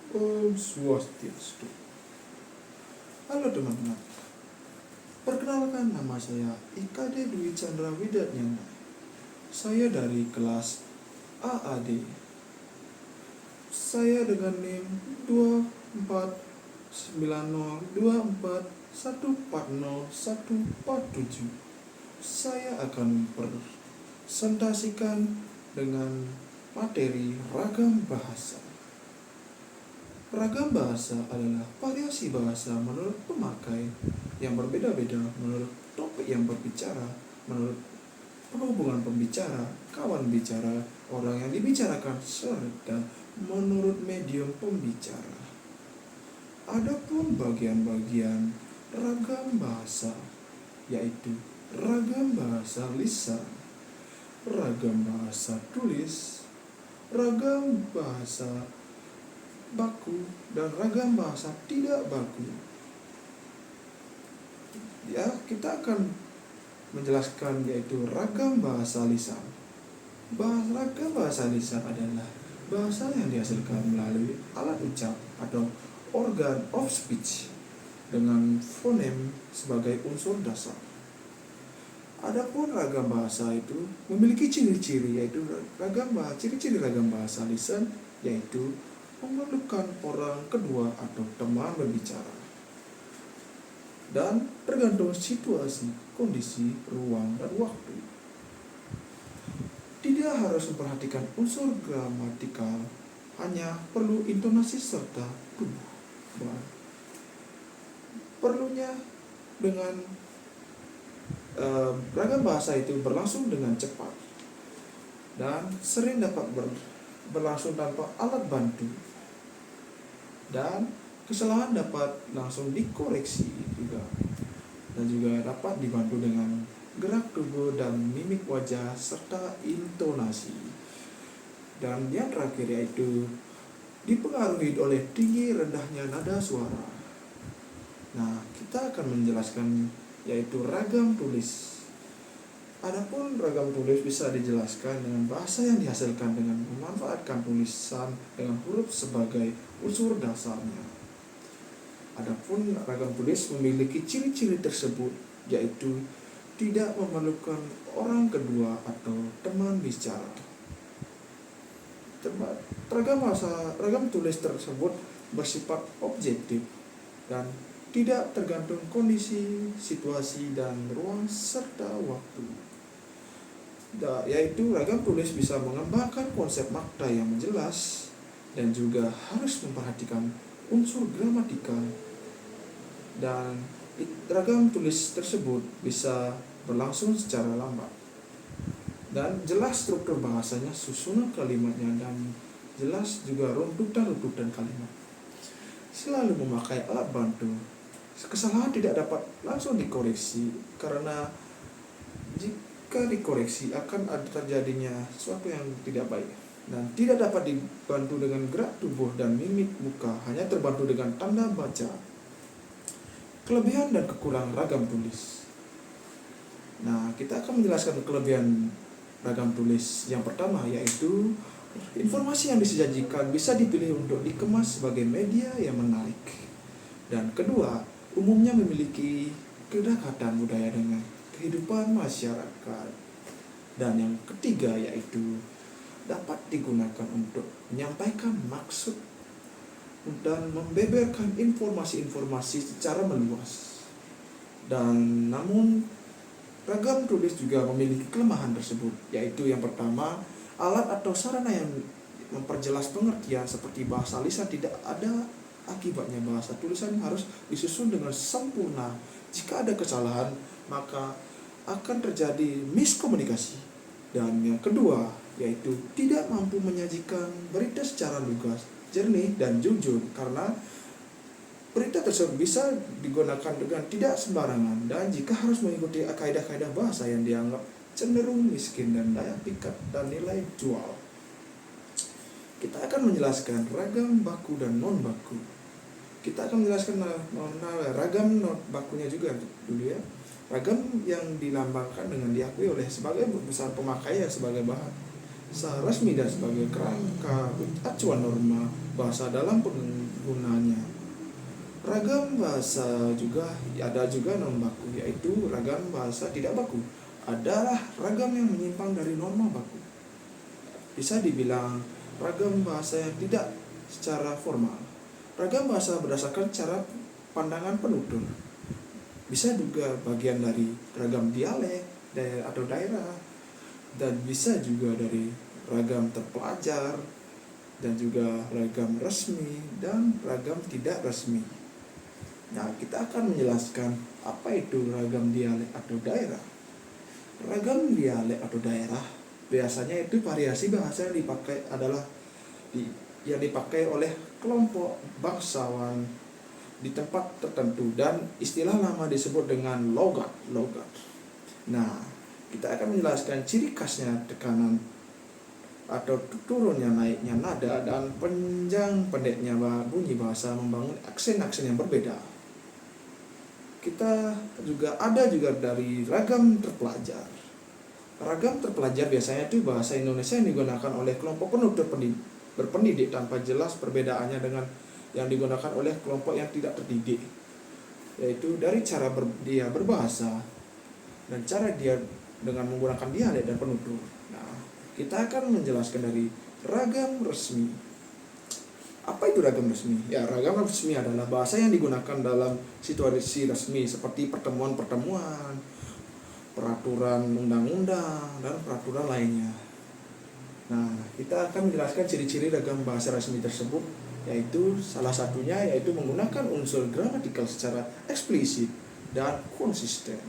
Om Swastiastu. Halo teman-teman, perkenalkan nama saya IKD Dwi Chandra Widatnyana. Saya dari kelas AAD. Saya dengan NIM 249024140147. Saya akan presentasikan dengan materi ragam bahasa. Ragam bahasa adalah variasi bahasa menurut pemakai yang berbeda-beda, menurut topik yang berbicara, menurut perhubungan pembicara, kawan bicara, orang yang dibicarakan, serta menurut medium pembicara. Adapun bagian-bagian ragam bahasa, yaitu ragam bahasa lisan, ragam bahasa tulis, ragam bahasa baku, dan ragam bahasa tidak baku. Ya, kita akan menjelaskan yaitu ragam bahasa lisan. Ragam bahasa lisan adalah bahasa yang dihasilkan melalui alat ucap atau organ of speech dengan fonem sebagai unsur dasar. Adapun ragam bahasa itu memiliki ciri-ciri, yaitu ciri-ciri ragam bahasa lisan yaitu memerlukan orang kedua atau teman berbicara, dan tergantung situasi, kondisi, ruang, dan waktu. Tidak harus memperhatikan unsur gramatikal, hanya perlu intonasi serta tubuh. Perlunya dengan ragam bahasa itu berlangsung dengan cepat dan sering dapat berlangsung tanpa alat bantu, dan kesalahan dapat langsung dikoreksi juga, dan juga dapat dibantu dengan gerak tubuh dan mimik wajah serta intonasi. Dan yang terakhir yaitu dipengaruhi oleh tinggi rendahnya nada suara. Nah, kita akan menjelaskan yaitu ragam tulis. Adapun ragam tulis bisa dijelaskan dengan bahasa yang dihasilkan dengan memanfaatkan tulisan dengan huruf sebagai unsur dasarnya. Adapun ragam tulis memiliki ciri-ciri tersebut, yaitu tidak memerlukan orang kedua atau teman bicara. Ragam tulis tersebut bersifat objektif dan tidak tergantung kondisi, situasi, dan ruang serta waktu. Yaitu ragam tulis bisa mengembangkan konsep makna yang jelas dan juga harus memperhatikan unsur gramatikal, dan ragam tulis tersebut bisa berlangsung secara lambat dan jelas struktur bahasanya, susunan kalimatnya, dan jelas juga runtutan kalimat. Selalu memakai alat bantu. Kesalahan tidak dapat langsung dikoreksi, karena jika dikoreksi akan ada terjadinya sesuatu yang tidak baik, dan tidak dapat dibantu dengan gerak tubuh dan mimik muka, hanya terbantu dengan tanda baca. Kelebihan dan kekurangan ragam tulis. Nah, kita akan menjelaskan kelebihan ragam tulis. Yang pertama yaitu informasi yang disajikan bisa dipilih untuk dikemas sebagai media yang menarik. Dan kedua, umumnya memiliki kedekatan budaya dengan kehidupan masyarakat. Dan yang ketiga yaitu dapat digunakan untuk menyampaikan maksud dan membeberkan informasi-informasi secara meluas. Dan namun ragam tulis juga memiliki kelemahan tersebut, yaitu yang pertama, alat atau sarana yang memperjelas pengertian seperti bahasa lisan tidak ada. Akibatnya bahasa tulisan harus disusun dengan sempurna. Jika ada kesalahan, maka akan terjadi miskomunikasi. Dan yang kedua, yaitu tidak mampu menyajikan berita secara lugas, jernih, dan jujur, karena berita tersebut bisa digunakan dengan tidak sembarangan, dan jika harus mengikuti kaidah-kaidah bahasa yang dianggap cenderung miskin dan daya pikat dan nilai jual. Kita akan menjelaskan ragam baku dan non baku. Kita akan menjelaskan ragam non bakunya juga dulu ya. Ragam yang dilambangkan dengan diakui oleh sebagai besar pemakai sebagai bahasa resmi dan sebagai kerangka acuan norma bahasa dalam penggunaannya. Ragam bahasa juga ada juga non baku, yaitu ragam bahasa tidak baku adalah ragam yang menyimpang dari norma baku. Bisa dibilang ragam bahasa yang tidak secara formal. Ragam bahasa berdasarkan cara pandangan penutur. Bisa juga bagian dari ragam dialek atau daerah, dan bisa juga dari ragam terpelajar, dan juga ragam resmi dan ragam tidak resmi. Nah, kita akan menjelaskan apa itu ragam dialek atau daerah. Ragam dialek atau daerah biasanya itu variasi bahasa yang dipakai oleh kelompok bangsawan di tempat tertentu, dan istilah lama disebut dengan logat. Nah, kita akan menjelaskan ciri khasnya tekanan atau turunnya naiknya nada dan panjang pendeknya bunyi bahasa membangun aksen-aksen yang berbeda. Kita juga dari ragam terpelajar. Ragam terpelajar biasanya itu bahasa Indonesia yang digunakan oleh kelompok penutur berpendidik tanpa jelas perbedaannya dengan yang digunakan oleh kelompok yang tidak terdidik, yaitu dari cara dia berbahasa dan cara dia dengan menggunakan dialek dan penutur. Nah, kita akan menjelaskan dari ragam resmi. Apa itu ragam resmi? Ya, ragam resmi adalah bahasa yang digunakan dalam situasi resmi seperti pertemuan-pertemuan, peraturan undang-undang, dan peraturan lainnya. Nah, kita akan menjelaskan ciri-ciri ragam bahasa resmi tersebut, yaitu salah satunya yaitu menggunakan unsur gramatikal secara eksplisit dan konsisten.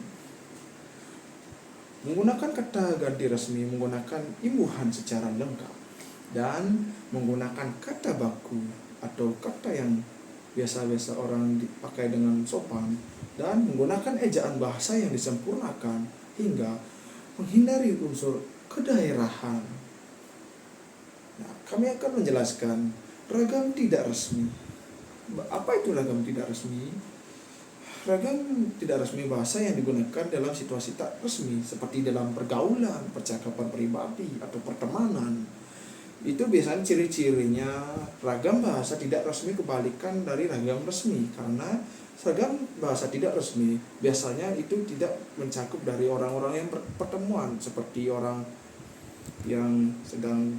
Menggunakan kata ganti resmi, menggunakan imbuhan secara lengkap, dan menggunakan kata baku atau kata yang biasa-biasa orang dipakai dengan sopan, dan menggunakan ejaan bahasa yang disempurnakan hingga menghindari unsur kedaerahan. Nah, kami akan menjelaskan ragam tidak resmi. Apa itu ragam tidak resmi? Ragam tidak resmi bahasa yang digunakan dalam situasi tak resmi seperti dalam pergaulan, percakapan pribadi, atau pertemanan. Itu biasanya ciri-cirinya ragam bahasa tidak resmi kebalikan dari ragam resmi, karena ragam bahasa tidak resmi biasanya itu tidak mencakup dari orang-orang yang pertemuan, seperti orang yang sedang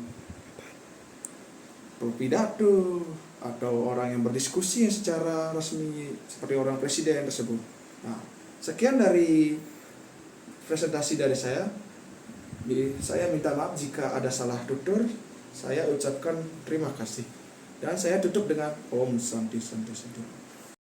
berpidato atau orang yang berdiskusi secara resmi seperti orang presiden tersebut. Nah, sekian dari presentasi dari saya. Saya minta maaf jika ada salah tutur. Saya ucapkan terima kasih. Dan saya tutup dengan Om Santi Santi Santi.